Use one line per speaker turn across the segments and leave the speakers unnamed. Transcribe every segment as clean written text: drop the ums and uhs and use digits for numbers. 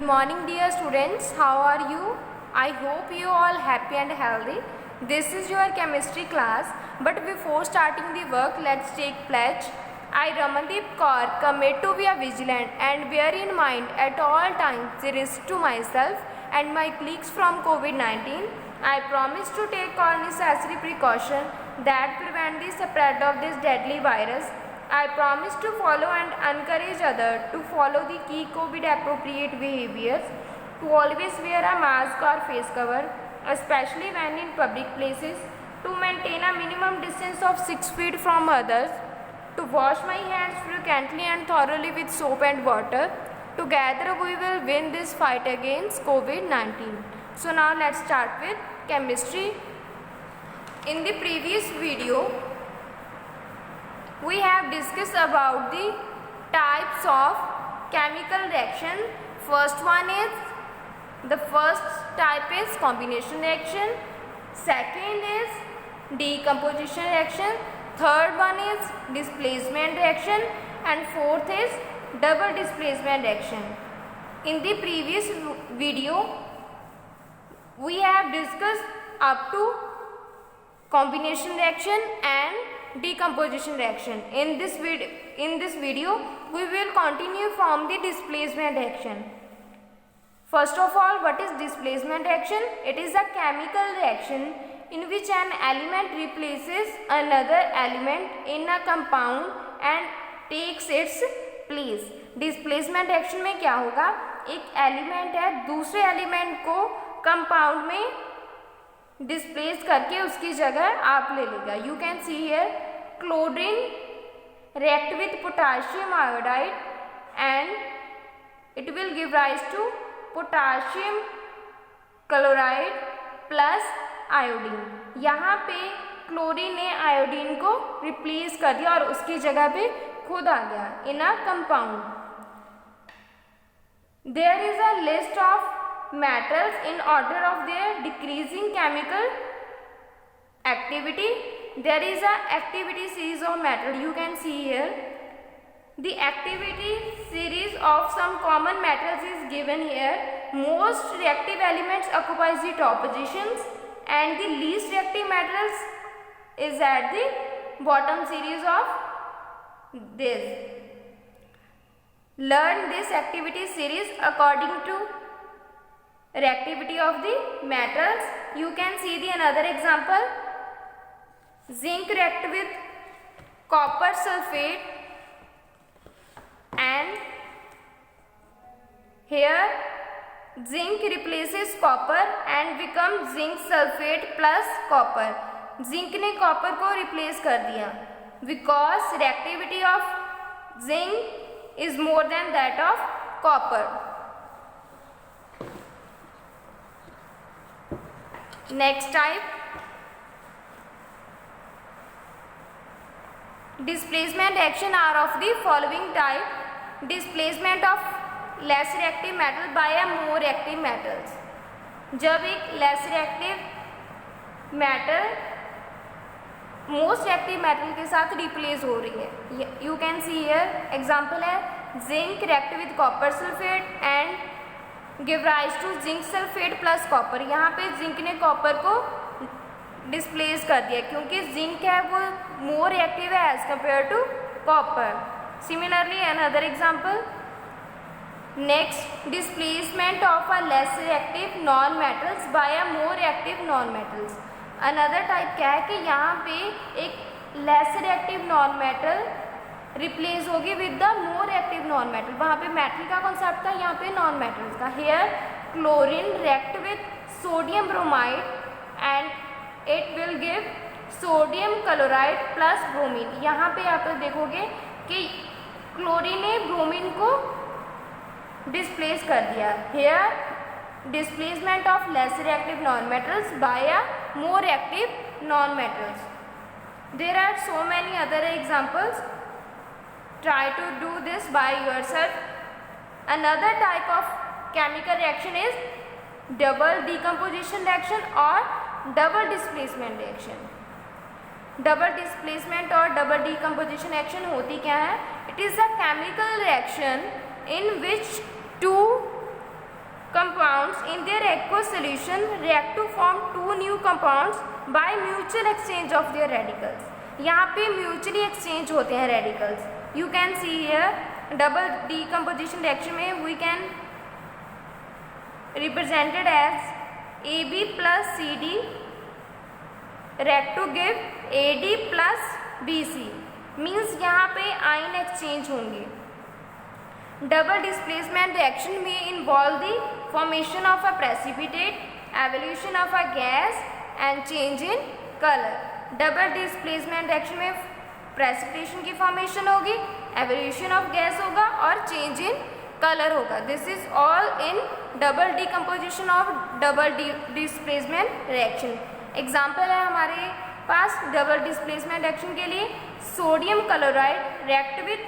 morning dear students, how are you? I hope you all happy and healthy. This is your chemistry class, but before starting the work, let's take pledge. I Ramandeep Kaur commit to be a vigilant and bear in mind at all times the risk to myself and my colleagues from COVID-19. I promise to take all necessary precaution that prevent the spread of this deadly virus. I promise to follow and encourage others to follow the key COVID appropriate behaviors, to always wear a mask or face cover, especially when in public places, to maintain a minimum distance of 6 feet from others, to wash my hands frequently and thoroughly with soap and water. Together we will win this fight against COVID-19. So now let's start with chemistry. In the previous video, we have discussed about the types of chemical reaction. The first type is combination reaction, second is decomposition reaction, third one is displacement reaction, and fourth is double displacement reaction. In the previous video, we have discussed up to combination reaction and decomposition reaction. In this video we will continue from the displacement reaction. First of all, what is displacement reaction? It is a chemical reaction in which an element replaces another element in a compound and takes its place. Displacement reaction में क्या होगा, एक element है दूसरे element को compound में displace करके उसकी जगह आप ले लेगा. You can see here chlorine react with potassium iodide and it will give rise to potassium chloride plus iodine. यहाँ पे क्लोरीन ने आयोडीन को रिप्लेस कर दिया और उसकी जगह पे खुद आ गया in a compound. There is a list of metals in order of their decreasing chemical activity. There is a activity series of metal. You can see here the activity series of some common metals is given here. Most reactive elements occupies the top positions and the least reactive metals is at the bottom series of this. Learn this activity series according to reactivity of the metals. You can see the another example. Zinc react with copper sulfate and here zinc replaces copper and becomes zinc sulfate plus copper. Zinc ने copper को replace कर दिया because reactivity of zinc is more than that of copper. Next type, displacement reaction are of the following type. Displacement of less reactive metal by a more reactive metals. जब एक less reactive metal most reactive metal के साथ replace हो रही है. You can see here example है zinc react with copper sulfate and give rise to zinc sulfate plus copper. यहाँ पे zinc ने copper को डिस्प्लेस कर दिया क्योंकि जिंक है वो मोर रिएक्टिव है as compared to copper. Similarly another example, next displacement of a less reactive non metals by a more reactive non metals. Another type क्या है कि यहाँ पे एक less reactive non metal replace होगी with the more reactive non metal. वहाँ पे metal का कॉन्सेप्ट था, यहाँ पे नॉन मेटल्स का. Here chlorine react with sodium bromide and it will give sodium chloride plus bromine. यहाँ पे आप देखोगे कि क्लोरीन ने ब्रोमीन को डिस्प्लेस कर दिया. Here displacement of less reactive non-metals by a more reactive non-metals. There are so many other examples. Try to do this by yourself. Another type of chemical reaction is double decomposition reaction or double displacement reaction. Double displacement और double decomposition reaction होती क्या है? It is a chemical reaction in which two in their aqueous solution react to form two new compounds by mutual exchange of their radicals. यहाँ पे mutually exchange होते हैं radicals. You can see here double decomposition reaction में we can represented as AB plus CD react to give AD plus BC. Means यहाँ पे ion exchange होंगे. Double displacement reaction में involve the formation of a precipitate, evolution of a gas and change in colour. Double displacement reaction में precipitation की formation होगी, evolution of gas होगा और change in colour होगा. This is all in double decomposition of double displacement reaction. Example है हमारे पास double displacement reaction के लिए sodium chloride react with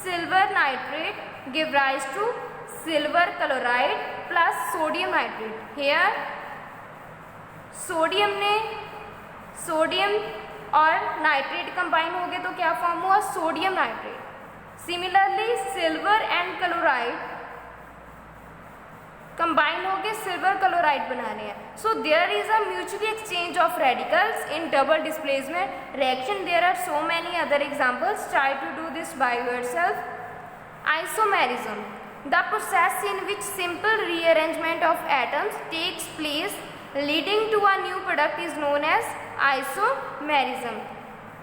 silver nitrate give rise to silver chloride plus sodium nitrate. Here sodium और nitrate combine हो गए तो क्या फॉर्म हुआ? Sodium nitrate. Similarly silver and chloride combine होके सिल्वर क्लोराइड बना रहे हैं. So there is a mutually exchange of radicals in double displacement reaction. There are so many other examples. Try to do this by yourself. Isomerism, the process in which simple rearrangement of atoms takes place leading to a new product is known as isomerism.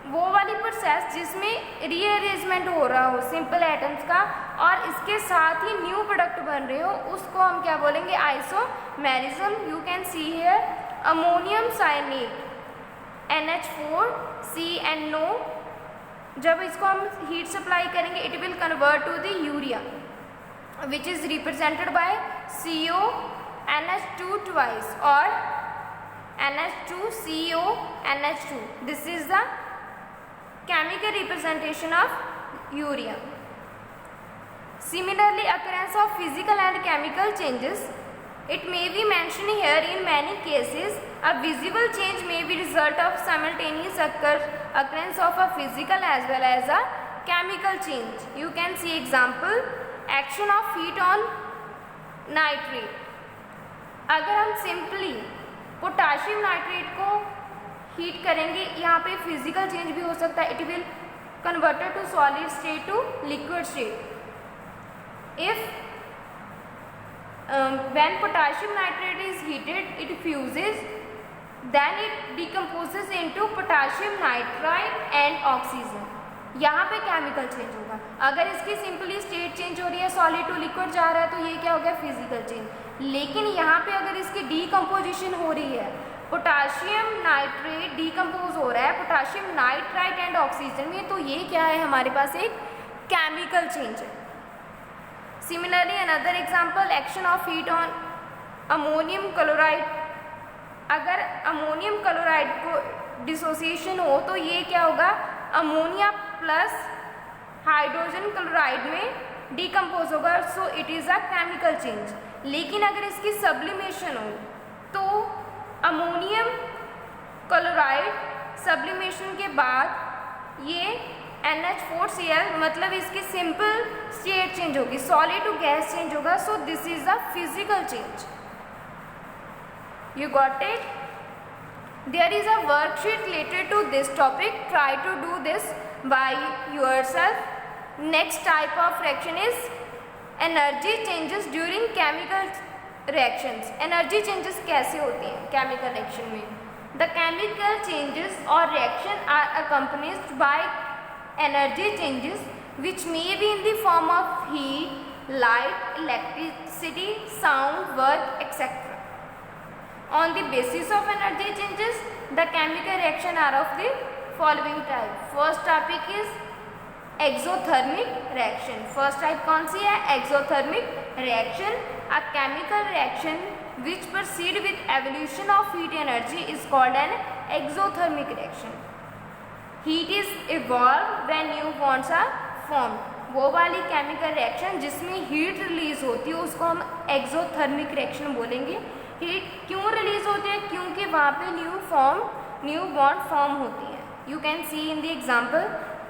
वो वाली process जिसमें rearrangement हो रहा हो simple atoms का और इसके साथ ही न्यू प्रोडक्ट बन रहे हो, उसको हम क्या बोलेंगे? Isomerism. You can see here ammonium cyanate NH4CnO. जब इसको हम हीट सप्लाई करेंगे it will convert to the urea which is represented by CO NH2 twice or NH2CO NH2. This is the chemical representation of urea. Similarly, occurrence of physical and chemical changes. It may be mentioned here in many cases a visible change may be result of simultaneous occurrence of a physical as well as a chemical change. You can see example. Action of heat on nitrate. अगर हम simply potassium nitrate को heat करेंगे यहाँ पे physical change भी हो सकता है. It will converted to solid state to liquid state. If when potassium nitrate is heated it fuses then it decomposes into potassium nitrite and oxygen. यहाँ पे केमिकल चेंज होगा. अगर इसकी सिंपली स्टेट चेंज हो रही है, सॉलिड टू लिक्विड जा रहा है, तो ये क्या हो गया? Physical change. लेकिन यहाँ पे अगर इसकी डीकम्पोजिशन हो रही है, पोटाशियम नाइट्रेट डीकम्पोज हो रहा है पोटाशियम नाइट्राइट एंड ऑक्सीजन में, तो ये क्या है? हमारे पास एक केमिकल चेंज है. Similarly another example action of heat on ammonium chloride. अगर अमोनियम क्लोराइड को डिसोसिएशन हो तो ये क्या होगा? अमोनिया प्लस हाइड्रोजन क्लोराइड में डिकम्पोज होगा. So it is a chemical change. लेकिन अगर इसकी सब्लिमेशन हो तो अमोनियम क्लोराइड सब्लिमेशन के बाद ये NH4Cl मतलब इसकी सिंपल स्टेट चेंज होगी, सॉलिड टू गैस चेंज होगा. So this is a physical change. You got it? There is a worksheet related to this topic. Try to do this by yourself. Next type of reaction is energy changes during chemical reactions. Energy changes कैसे होते हैं chemical reaction में? The chemical changes or reaction are accompanied by energy changes which may be in the form of heat, light, electricity, sound, work, etc. On the basis of energy changes, the chemical reaction are of the following type. First topic is exothermic reaction. First type कौन सी है? Exothermic reaction. A chemical reaction which proceed with evolution of heat energy is called an exothermic reaction. Heat is evolved when new bonds are formed. वो वाली chemical reaction जिसमें heat release होती है उसको हम exothermic reaction बोलेंगे. Heat क्यों release होती है? क्योंकि वहाँ पे न्यू बॉन्ड फॉर्म होती है. You can see in the example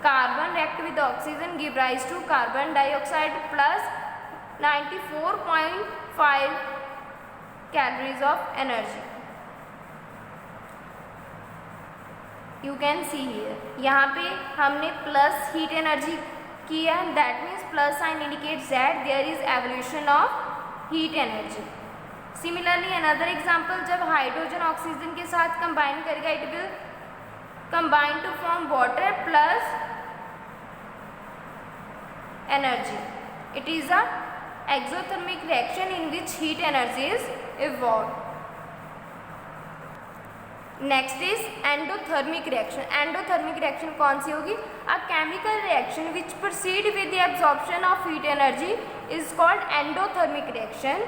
carbon react with oxygen give rise to carbon dioxide plus 94.5 calories of energy. You can see here, यहाँ पे हमने प्लस हीट एनर्जी किया, that means plus sign indicates that there is evolution of heat energy. Similarly another example, जब hydrogen oxygen के साथ combine करेगा, it will combine to form water plus energy. It is a exothermic reaction in which heat energy is evolved. Next is endothermic reaction. Endothermic reaction कौन सी होगी? A chemical reaction which proceed with the absorption of heat energy is called endothermic reaction.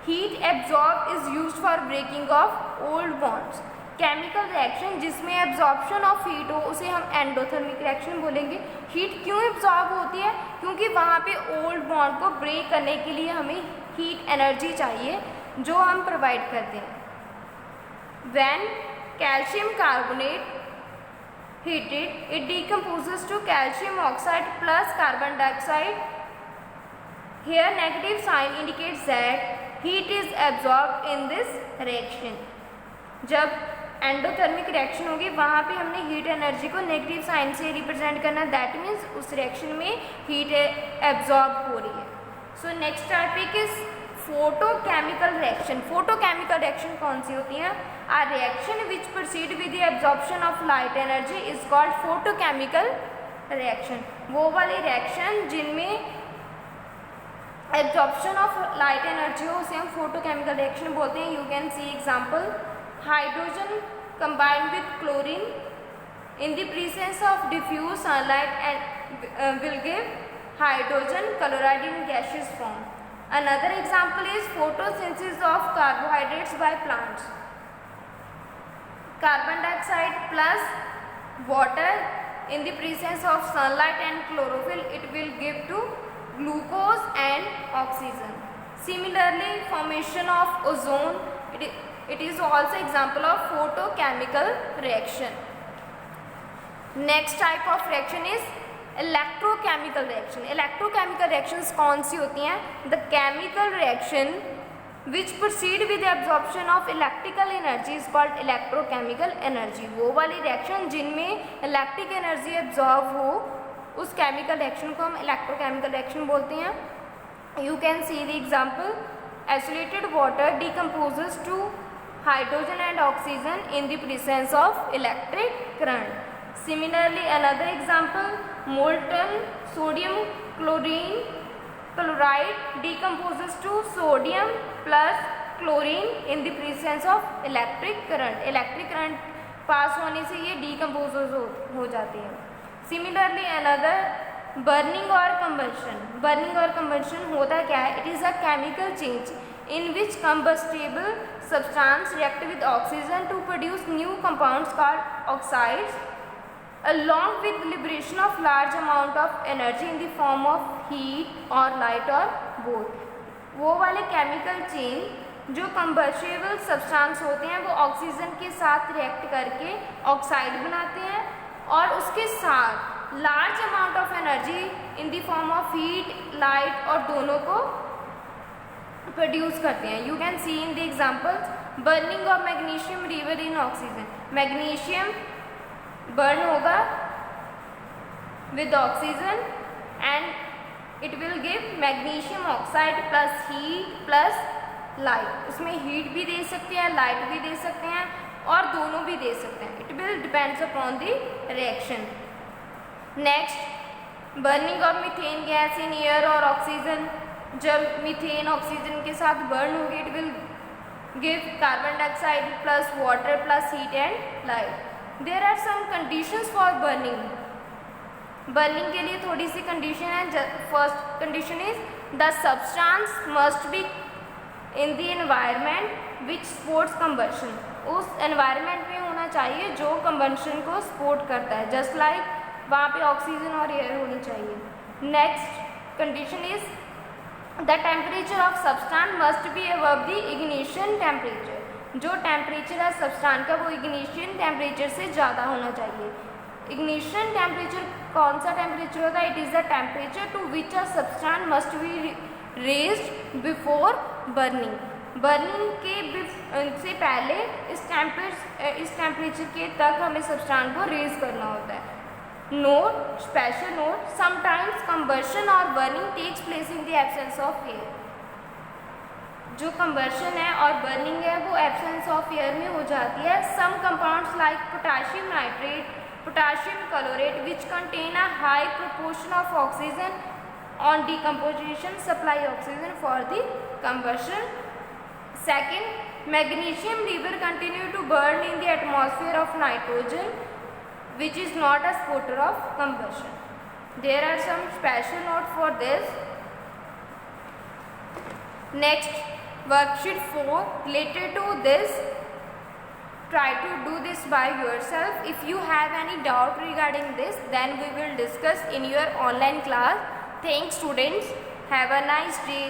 Heat absorb is used for breaking of old bonds. Chemical reaction जिसमें absorption of heat हो उसे हम endothermic reaction बोलेंगे. Heat क्यों absorb होती है? क्योंकि वहाँ पे ओल्ड बॉन्ड को ब्रेक करने के लिए हमें हीट एनर्जी चाहिए जो हम प्रोवाइड करते हैं. When calcium carbonate heated, it decomposes to calcium oxide plus carbon dioxide. Here negative sign indicates that heat is absorbed in this reaction. जब एंडोथर्मिक रिएक्शन होगी वहाँ पे हमने हीट एनर्जी को नेगेटिव साइन से रिप्रेजेंट करना, दैट मीन्स उस reaction में हीट एब्जॉर्ब हो रही है. So next topic is photochemical reaction. Photochemical reaction कौन सी होती है? A reaction which proceed with the absorption of light energy is called photochemical reaction. वो वाली रिएक्शन जिनमें absorption of light energy हो उसे हम photochemical reaction बोलते हैं. You can see example, hydrogen combined with chlorine in the presence of diffuse sunlight and will give hydrogen chloride in gaseous form. Another example is photosynthesis of carbohydrates by plants. Carbon dioxide plus water in the presence of sunlight and chlorophyll, it will give to glucose and oxygen. Similarly, formation of ozone, it is also example of photochemical reaction. Next type of reaction is electrochemical reaction. Electrochemical reactions कौन सी होती हैं? The chemical reaction which proceed with the absorption of electrical energy is called electrochemical energy. वो वाली reaction जिनमें electric energy absorb हो उस chemical reaction को हम इलेक्ट्रोकेमिकल रिएक्शन बोलते हैं. You can see the example, acidulated water decomposes to hydrogen and oxygen in the presence of electric current. Similarly another example, molten sodium chloride decomposes to sodium plus chlorine in the presence of electric current. Electric current pass होने से ये decompose हो जाती है. Similarly another burning और combustion. Burning और combustion होता क्या है? It is a chemical change in which combustible substance react with oxygen to produce new compounds called oxides, along with liberation of large amount of energy in the form of heat or light or both. वो वाले chemical chain जो combustible substance होते हैं वो oxygen के साथ react करके oxide बनाते हैं और उसके साथ large amount of energy in the form of heat, light और दोनों को प्रोड्यूस करते हैं. You can see in the examples, burning of magnesium रिवर इन ऑक्सीजन. मैग्नीशियम बर्न होगा with oxygen and it will give magnesium oxide plus heat plus light. उसमें heat भी दे सकते हैं, लाइट भी दे सकते हैं और दोनों भी दे सकते हैं. It will depends upon the reaction. Next, burning of methane gas in air और ऑक्सीजन. जब मीथेन ऑक्सीजन के साथ बर्न होगी it will give carbon dioxide plus water plus heat and light. There are some conditions for burning. Burning के लिए थोड़ी सी condition है. First condition is the substance must be in the environment which supports combustion. उस environment में होना चाहिए जो कंबशन को सपोर्ट करता है, जस्ट लाइक वहाँ पे ऑक्सीजन और एयर होनी चाहिए. Next condition is the temperature of substance must be above the ignition temperature. जो टेम्परेचर है सब्सटेंस का वो इग्निशन टेम्परेचर से ज़्यादा होना चाहिए. इग्निशन टेम्परेचर कौन सा टेम्परेचर होता है? It is the temperature to which a substance must be raised before burning. Burning के से पहले इस टेम्परेचर के तक हमें सब्सटेंस को रेज करना होता है. Note, special note, sometimes combustion और burning takes place in the absence of air. जो कंबशन है और बर्निंग है वो एब्सेंस ऑफ एयर में हो जाती है. Some compounds like potassium nitrate, potassium chlorate which contain a high proportion of oxygen on decomposition supply oxygen for the combustion. Second, magnesium river continue to burn in the atmosphere of nitrogen which is not a supporter of combustion. There are some special note for this. Next, worksheet 4 related to this. Try to do this by yourself. If you have any doubt regarding this, then we will discuss in your online class. Thanks students. Have a nice day.